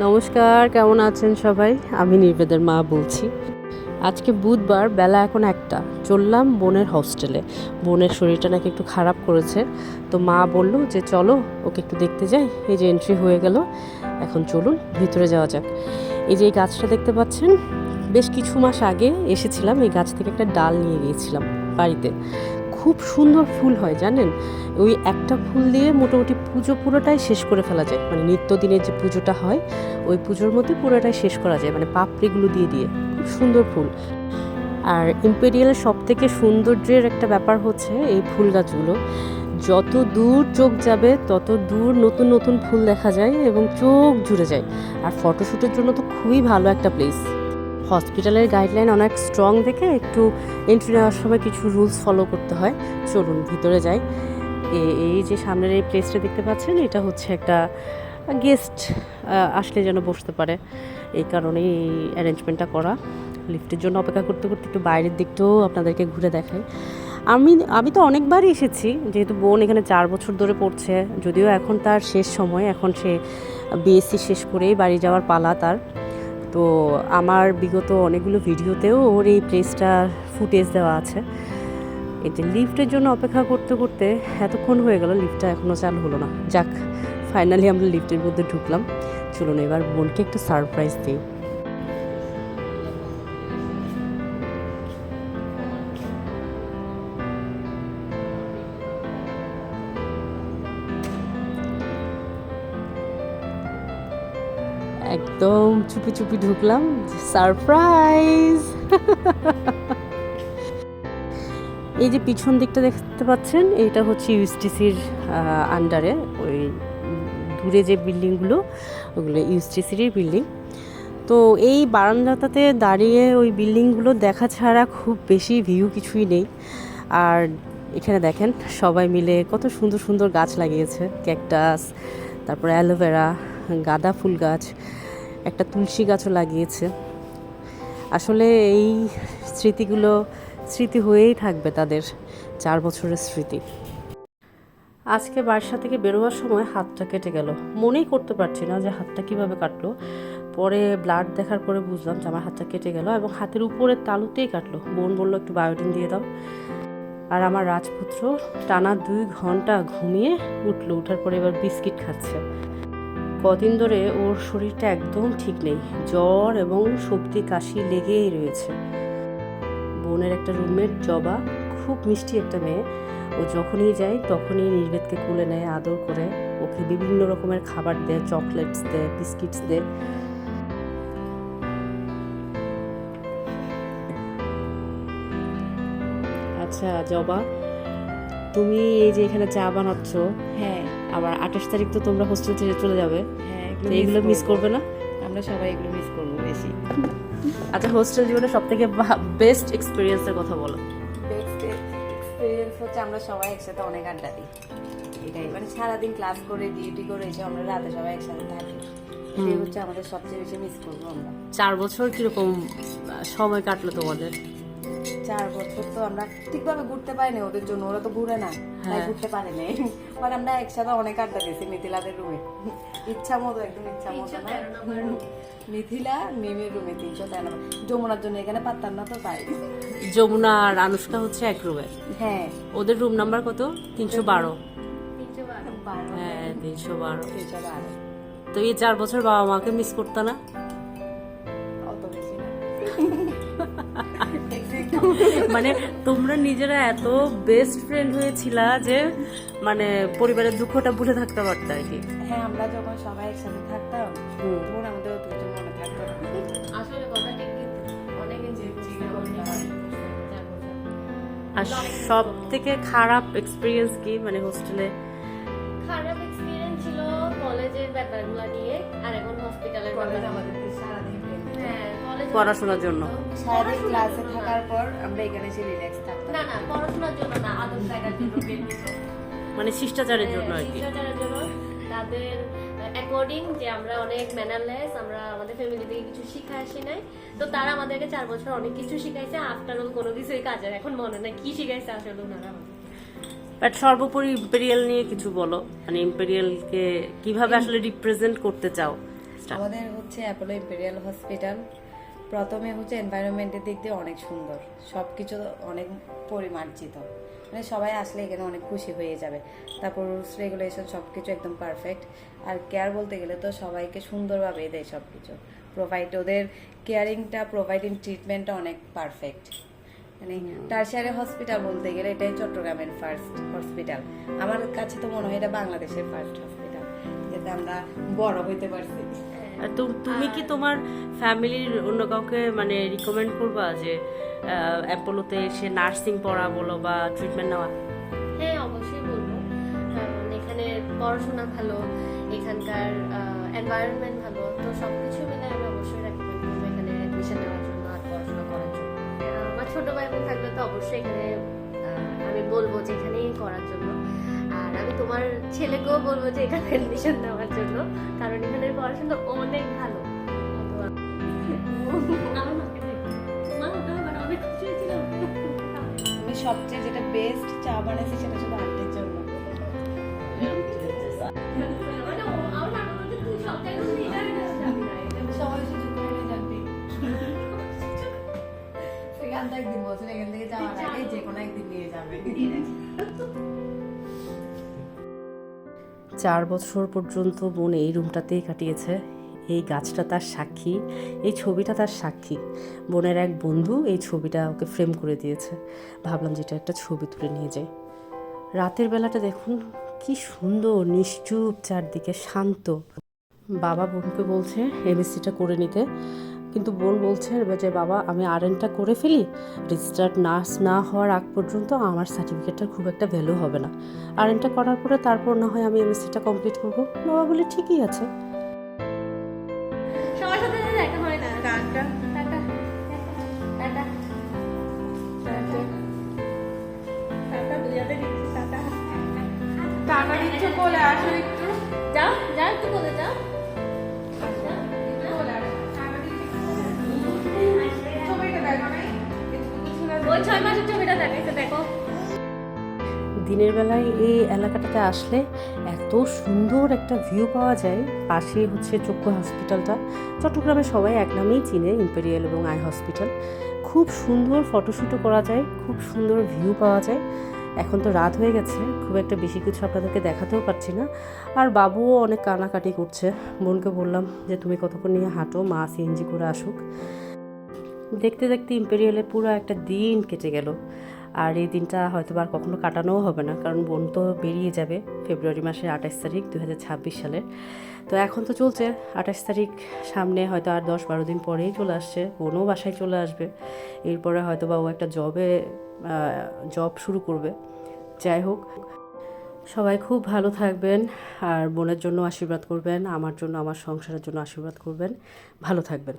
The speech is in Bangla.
নমস্কার, কেমন আছেন সবাই? আমি নির্বেদের মা বলছি। আজকে বুধবার, বেলা এখন 1টা। চললাম বোনের হস্টেলে। বোনের শরীরটা নাকি একটু খারাপ করেছে, তো মা বলল যে চলো ওকে একটু দেখতে যাই। এই যে এন্ট্রি হয়ে গেল, এখন চলুন ভিতরে যাওয়া যাক। এই যে এই গাছটা দেখতে পাচ্ছেন, বেশ কিছু মাস আগে এসেছিলাম, এই গাছ থেকে একটা ডাল নিয়ে গিয়েছিলাম বাড়িতে। খুব সুন্দর ফুল হয় জানেন, ওই একটা ফুল দিয়ে মোটামুটি পুজো পুরোটাই শেষ করে ফেলা যায়। মানে নিত্যদিনের যে পুজোটা হয়, ওই পুজোর মধ্যে পুরোটাই শেষ করা যায়, মানে পাপড়িগুলো দিয়ে দিয়ে। খুব সুন্দর ফুল। আর ইম্পেরিয়ালের সব থেকে সৌন্দর্যের একটা ব্যাপার হচ্ছে এই ফুল গাছগুলো। যত দূর চোখ যাবে তত দূর নতুন নতুন ফুল দেখা যায় এবং চোখ জুড়ে যায়। আর ফটোশ্যুটের জন্য তো খুবই ভালো একটা প্লেস। হসপিটালের গাইডলাইন অনেক স্ট্রং দেখে একটু এন্ট্রি নেওয়ার সময় কিছু রুলস ফলো করতে হয়। চলুন ভিতরে যাই। এই যে সামনের এই প্লেসটা দেখতে পাচ্ছেন, এটা হচ্ছে একটা গেস্ট আসলে যেন বসতে পারে, এই কারণেই এই অ্যারেঞ্জমেন্টটা করা। লিফটের জন্য অপেক্ষা করতে করতে একটু বাইরের দিকটাও আপনাদেরকে ঘুরে দেখাই। আমি তো অনেকবারই এসেছি, যেহেতু বোন এখানে 4 বছর ধরে পড়ছে। যদিও এখন তার শেষ সময়, এখন সে বিএসসি শেষ করেই বাড়ি যাওয়ার পালা তার। তো আমার বিগত অনেকগুলো ভিডিওতেও ওর এই প্লেসটার ফুটেজ দেওয়া আছে। এই যে লিফটের জন্য অপেক্ষা করতে করতে এতক্ষণ হয়ে গেল, লিফটটা এখনও চালু হলো না। যাক, ফাইনালি আমরা লিফটের মধ্যে ঢুকলাম। চলুন এবার বোনকে একটু সারপ্রাইজ দিই। একদম চুপি চুপি ঢুকলাম, সারপ্রাইজ। এই যে পিছন দিকটা দেখতে পাচ্ছেন, এটা হচ্ছে ইউএসটিসির আন্ডারে। ওই দূরে যে বিল্ডিংগুলো, ওগুলো ইউএসটিসিরই বিল্ডিং। তো এই বারান্দাটাতে দাঁড়িয়ে ওই বিল্ডিংগুলো দেখা ছাড়া খুব বেশি ভিউ কিছুই নেই। আর এখানে দেখেন সবাই মিলে কত সুন্দর সুন্দর গাছ লাগিয়েছে, ক্যাকটাস, তারপরে অ্যালোভেরা, গাঁদা ফুল গাছ, একটা তুলসী গাছও লাগিয়েছে। আসলে এই স্মৃতিগুলো স্মৃতি হয়েই থাকবে তাদের, 4 বছরের স্মৃতি। আজকে বাসা থেকে বেরোবার সময় হাতটা কেটে গেল। মনেই করতে পারছি না যে হাতটা কিভাবে কাটলো। পরে ব্লাড দেখার পরে বুঝলাম যে আমার হাতটা কেটে গেল এবং হাতের উপরের তালুতেই কাটলো। বোন বললো একটু বায়োটিন দিয়ে দাও। আর আমার রাজপুত্র টানা 2 ঘন্টা ঘুমিয়ে উঠলো, উঠার পরে এবার বিস্কিট খাচ্ছে। কদিন ধরে ওর শরীরটা একদম ঠিক নেই, জ্বর এবং সর্দি কাশি লেগেই রয়েছে। বোনের একটা রুমমেট জবা, খুব মিষ্টি একটা মেয়ে। ও যখনই যায় তখনই নির্বেদকে কোলে নেয়, আদর করে, ওকে বিভিন্ন রকমের খাবার দেয়, চকলেটস দেয়, বিস্কিটস দেয়। আচ্ছা জবা, তুমি এই যে এখানে চা বানাচ্ছ, হ্যাঁ আবার 28 তারিখ তো তোমরা হোস্টেল ছেড়ে চলে যাবে, হ্যাঁ, তো এগুলো মিস করবে না? আমরা সবাই এগুলো মিস করবো বেশি। আচ্ছা, হোস্টেল জীবনে সব থেকে বেস্ট এক্সপিরিয়েন্সের কথা বলো। বেস্ট এক্সপিরিয়েন্স হচ্ছে আমরা সবাই একসাথে অনেক আড্ডা দিই। এটাই মানে সারাদিন ক্লাস করে ডিউটি করে এসে আমরা রাতে সবাই একসাথে থাকি। এটাই হচ্ছে আমাদের সবচেয়ে বেশি মিস করবো আমরা। 4 বছর কিরকম সময় কাটলো তোমাদের? 4 বছর তো আমরা ঠিকভাবে ঘুরতে পারিনি ওদের জন্য, ওরা তো ঘুরে না, তাই ঘুরতে পারিনি। মানে আমরা একসাথে অনেক আড্ডা দিয়েছি মিথিলাদের রুমে, ইচ্ছা মতো, একদম ইচ্ছা মতো না। মিথিলা মিমের রুমে 393, যমুনার জন্য এখানে পারতাম না তো তাই। যমুনা আর আনুষ্কা হচ্ছে এক রুমে। হ্যাঁ, ওদের রুম নাম্বার কত? 312। 312। হ্যাঁ 312। 312 তো এই 4 বছর বাবা মাকে মিস করতে না? অত বেশি না। মানে তোমরা নিজেরা এত বেস্ট ফ্রেন্ড হয়েছিলা যে মানে পরিবারের দুঃখটা ভুলে থাকতে পারতে আর কি। হ্যাঁ, আমরা যখন সবাই একসাথে থাকতাম তখন আমাদের অত কিছু মনে থাকতো না। আসলে কথা ঠিক, অনেক আর সব থেকে খারাপ এক্সপিরিয়েন্স কি মানে হোস্টেলে? খারাপ এক্সপিরিয়েন্স ছিল কলেজের ব্যাপারগুলো নিয়ে, আর এখন হসপিটালের কলেজ ব্যাপার। আমাদেরকে সারাদিন হ্যাঁ, কলেজ পড়াশোনার জন্য? সারাদিন ক্লাসে থাকার পর আমরা এখানে এসে রিল্যাক্স থাকতাম। না না, পড়াশোনার জন্য না, আদর জায়গার জন্য বের হতো। মানে শিষ্টাচারের জন্য আর কি। শিষ্টাচারের জন্য তাদের অ্যাকর্ডিং যে আমরা অনেক ম্যানারলেস, আমরা আমাদের ফ্যামিলি থেকে কিছু শিখে আসি নাই, তো তারা আমাদেরকে 4 বছর অনেক কিছু শিখাইছে। আফটার অল কোনো কিছুই কাজের এখন মনে নেই কি শিখাইছে আসলে ওনারা। বাট সর্বোপরি ইম্পেরিয়াল নিয়ে কিছু বলো, মানে ইম্পেরিয়ালকে কিভাবে আসলে রিপ্রেজেন্ট করতে চাও? ডিফারেন্সটা? আমাদের হচ্ছে অ্যাপোলো ইম্পেরিয়াল হসপিটাল প্রথমে হচ্ছে এনভায়রনমেন্টের দিক দিয়ে অনেক সুন্দর, সব কিছু অনেক পরিমার্জিত, মানে সবাই আসলে এখানে অনেক খুশি হয়ে যাবে। তারপর রুলস রেগুলেশন সব কিছু একদম পারফেক্ট। আর কেয়ার বলতে গেলে তো সবাইকে সুন্দরভাবে দেয় সব কিছু প্রোভাইড, ওদের কেয়ারিংটা প্রোভাইডিং ট্রিটমেন্টটা অনেক পারফেক্ট। মানে টারশিয়ারি হসপিটাল বলতে গেলে এটাই চট্টগ্রামের ফার্স্ট হসপিটাল। আমার কাছে তো মনে হয় এটা বাংলাদেশের ফার্স্ট হসপিটাল, যেটা আমরা বড় হইতে পারছি। তো তুমি কি তোমার ফ্যামিলির অন্য কাউকে মানে রিকমেন্ড করবা যে অ্যাপোলোতে এসে নার্সিং পড়া বলো বা ট্রিটমেন্ট নেওয়া? হ্যাঁ, অবশ্যই বলবো, কারণ এখানে পড়াশোনা ভালো, এখানকার এনভায়রনমেন্ট ভালো, তো সবকিছু মিলে আমি অবশ্যই রেকমেন্ড করবো এখানে অ্যাডমিশন নেওয়ার জন্য আর পড়াশোনা করার জন্য। আমার ছোট ভাই বোন থাকলে তো অবশ্যই এখানে আমি বলবো যে এখানেই করার জন্য। আর আমি তোমার ছেলেকেও বলবো যে এখানে অ্যাডমিশন নেওয়ার জন্য, কারণ এখানে পড়াশোনা অনেক ভালো। অনেক খুশি হয়েছিলাম। আমি সবচেয়ে যেটা বেস্ট চা বানাইছি সেটা শুধু আন্টির জন্য। সবাই সুযোগ করে জানতে সেখান থেকে একদিন বছর এখান থেকে যাওয়ার আগে যে কোনো একদিন নিয়ে যাবে। 4 বছর পর্যন্ত বোন এই রুমটাতেই কাটিয়েছে। এই গাছটা তার সাক্ষী, এই ছবিটা তার সাক্ষী। বোনের এক বন্ধু এই ছবিটা ওকে ফ্রেম করে দিয়েছে। ভাবলাম যেটা একটা ছবি তুলে নিয়ে যাই। রাতের বেলাটা দেখুন কি সুন্দর, নিশ্চুপ, চারদিকে শান্ত। বাবা বোনকে বলছে এমএসসিটা করে নিতে, কিন্তু বোন বলছে যে বাবা আমি আরএনটা করে ফেলি, রেজিস্টার্ড নার্স না হওয়ার আগ পর্যন্ত আমার সার্টিফিকেটটার খুব একটা ভ্যালু হবে না, আরএনটা করার পরে তারপর না হয় আমি এমএসসিটা কমপ্লিট করবো। বাবা বলে ঠিকই আছে। সবার সাথে দেখা হয় না। টাটা টাটা টাটা টাটা দুইয়াতে দিচ্ছি টাটা। টাকা দিচ্ছ বলে আসো একটু। যাও যাও একটু বলে যাও। ওই 6 মাসের ছবিটা দেখাইছে, দেখো। দিনের বেলায় এই এলাকাটাতে আসলে এত সুন্দর একটা ভিউ পাওয়া যায়। পাশেই হচ্ছে চক্ষু হসপিটালটা, চট্টগ্রামে সবাই এক নামেই চিনে, ইম্পেরিয়াল এবং আই হসপিটাল। খুব সুন্দর ফটোশ্যুটও করা যায়, খুব সুন্দর ভিউ পাওয়া যায়। এখন তো রাত হয়ে গেছে, খুব একটা বেশি কিছু আপনাদেরকে দেখাতেও পারছি না। আর বাবুও অনেক কানাকাটি করছে। বোনকে বললাম যে তুমি কতক্ষণ নিয়ে হাঁটো, মা সিএনজি করে আসুক। দেখতে দেখতে ইম্পেরিয়ালে পুরো একটা দিন কেটে গেল। আর এই দিনটা হয়তো আর কখনো কাটানোও হবে না, কারণ বোন তো বেরিয়ে যাবে ফেব্রুয়ারি মাসের 28 তারিখ 2026 সালের। তো এখন তো চলছে 28 তারিখ, সামনে হয়তো আর 10-12 দিন পরেই চলে আসছে, বোনও বাসায় চলে আসবে। এরপরে হয়তো বা ও একটা জব শুরু করবে। যাই হোক, সবাই খুব ভালো থাকবেন, আর বোনের জন্য আশীর্বাদ করবেন, আমার জন্য, আমার সংসারের জন্য আশীর্বাদ করবেন। ভালো থাকবেন।